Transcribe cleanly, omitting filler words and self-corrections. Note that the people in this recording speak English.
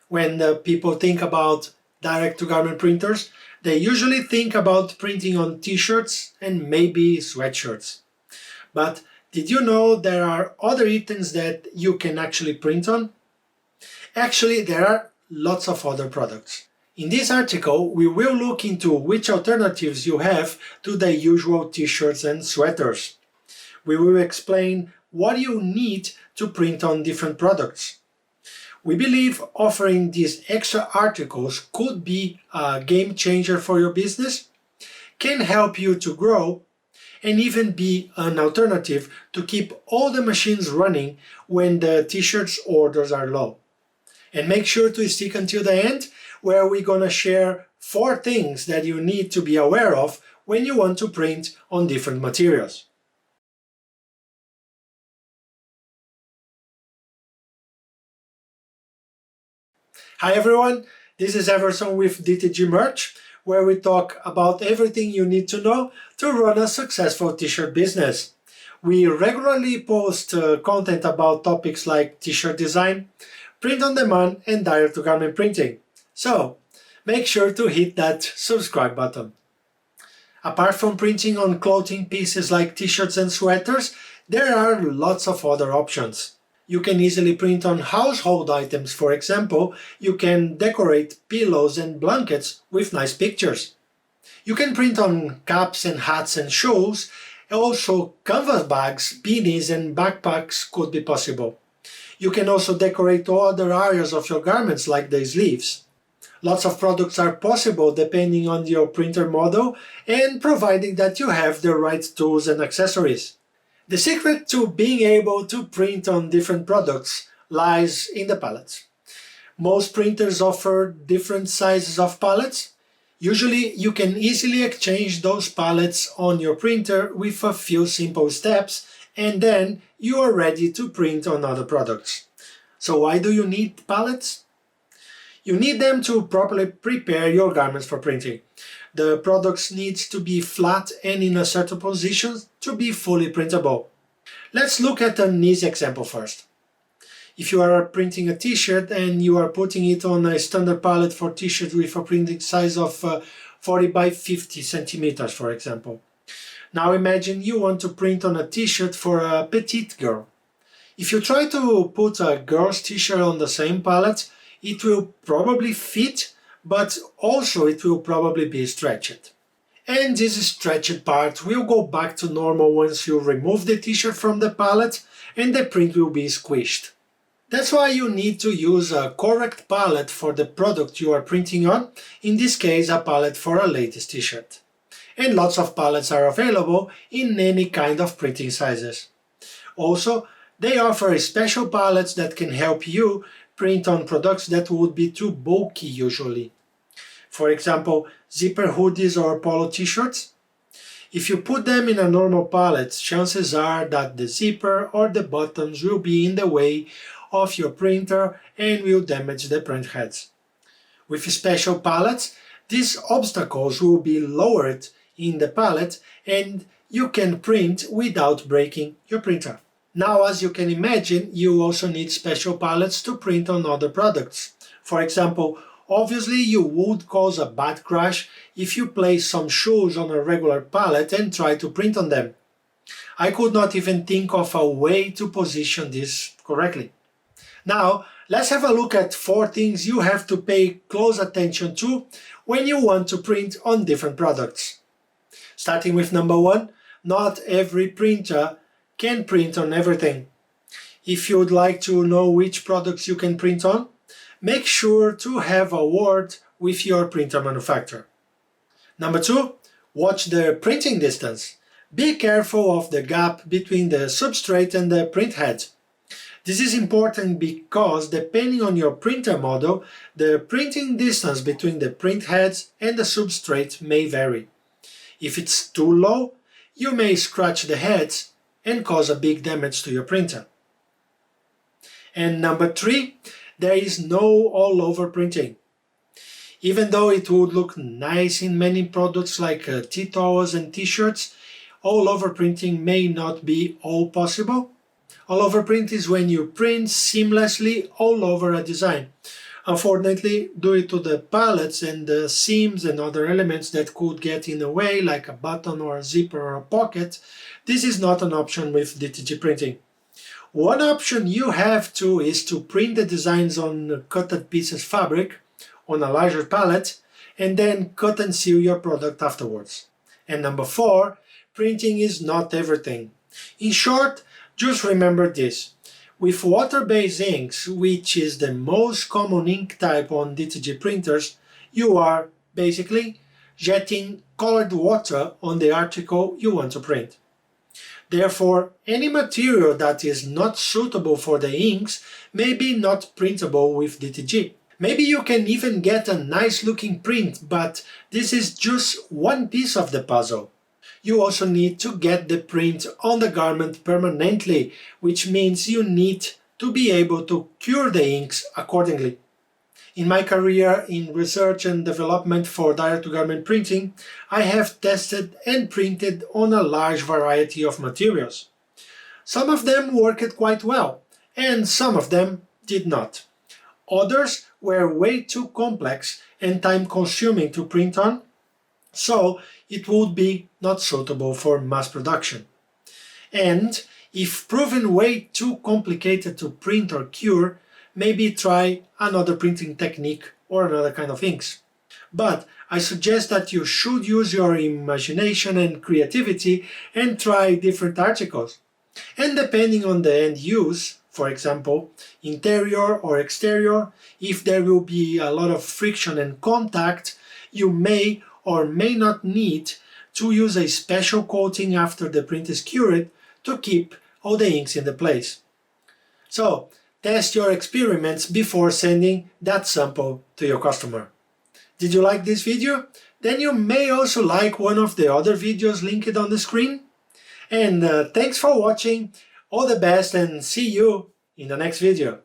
When people think about direct-to-garment printers, they usually think about printing on t-shirts and maybe sweatshirts. But did you know there are other items that you can actually print on? Actually, there are lots of other products. In this article, we will look into which alternatives you have to the usual t-shirts and sweaters. We will explain what you need to print on different products. We believe offering these extra articles could be a game changer for your business, can help you to grow, and even be an alternative to keep all the machines running when the t-shirts orders are low. And make sure to stick until the end, where we're gonna share 4 things that you need to be aware of when you want to print on different materials. Hi everyone, this is Everson with DTG Merch, where we talk about everything you need to know to run a successful t-shirt business. We regularly post content about topics like t-shirt design, print on demand, and direct-to-garment printing. So, make sure to hit that subscribe button. Apart from printing on clothing pieces like t-shirts and sweaters, there are lots of other options. You can easily print on household items. For example, you can decorate pillows and blankets with nice pictures. You can print on caps and hats and shoes. Also, canvas bags, beanies and backpacks could be possible. You can also decorate other areas of your garments like the sleeves. Lots of products are possible depending on your printer model and providing that you have the right tools and accessories. The secret to being able to print on different products lies in the pallets. Most printers offer different sizes of pallets. Usually you can easily exchange those pallets on your printer with a few simple steps, and then you are ready to print on other products. So why do you need pallets? You need them to properly prepare your garments for printing. The products need to be flat and in a certain position to be fully printable. Let's look at an easy example first. If you are printing a t-shirt and you are putting it on a standard pallet for t-shirts with a printing size of 40 by 50 centimeters, for example. Now imagine you want to print on a t-shirt for a petite girl. If you try to put a girl's t-shirt on the same pallet, it will probably fit, but also it will probably be stretched. And this stretched part will go back to normal once you remove the t-shirt from the pallet and the print will be squished. That's why you need to use a correct pallet for the product you are printing on, in this case a pallet for a ladies t-shirt. And lots of pallets are available in any kind of printing sizes. Also, they offer special pallets that can help you print on products that would be too bulky usually. For example, zipper hoodies or polo t-shirts. If you put them in a normal pallet, chances are that the zipper or the buttons will be in the way of your printer and will damage the print heads. With special pallets, these obstacles will be lowered in the pallet and you can print without breaking your printer. Now, as you can imagine, you also need special pallets to print on other products. For example, obviously you would cause a bad crash if you place some shoes on a regular pallet and try to print on them. I could not even think of a way to position this correctly. Now, let's have a look at 4 things you have to pay close attention to when you want to print on different products. Starting with number 1, not every printer can print on everything. If you would like to know which products you can print on, make sure to have a word with your printer manufacturer. Number 2, watch the printing distance. Be careful of the gap between the substrate and the print head. This is important because depending on your printer model, the printing distance between the print heads and the substrate may vary. If it's too low, you may scratch the heads and cause a big damage to your printer. And number 3, there is no all-over printing. Even though it would look nice in many products like tea towels and t-shirts, all-over printing may not be all possible. All-over print is when you print seamlessly all over a design. Unfortunately, due to the pallets and the seams and other elements that could get in the way, like a button or a zipper or a pocket, this is not an option with DTG printing. One option you have too is to print the designs on cutted pieces fabric on a larger pallet and then cut and seal your product afterwards. And number 4, printing is not everything. In short, just remember this. With water-based inks, which is the most common ink type on DTG printers, you are basically jetting colored water on the article you want to print. Therefore, any material that is not suitable for the inks may be not printable with DTG. Maybe you can even get a nice looking print, but this is just one piece of the puzzle. You also need to get the print on the garment permanently, which means you need to be able to cure the inks accordingly. In my career in research and development for direct-to-garment printing, I have tested and printed on a large variety of materials. Some of them worked quite well, and some of them did not. Others were way too complex and time-consuming to print on, so it would be not suitable for mass production. And if proven way too complicated to print or cure, maybe try another printing technique or another kind of inks. But I suggest that you should use your imagination and creativity and try different articles. And depending on the end use, for example, interior or exterior, if there will be a lot of friction and contact, you may or may not need to use a special coating after the print is cured to keep all the inks in the place. So, test your experiments before sending that sample to your customer. Did you like this video? Then you may also like one of the other videos linked on the screen. And thanks for watching, all the best, and see you in the next video.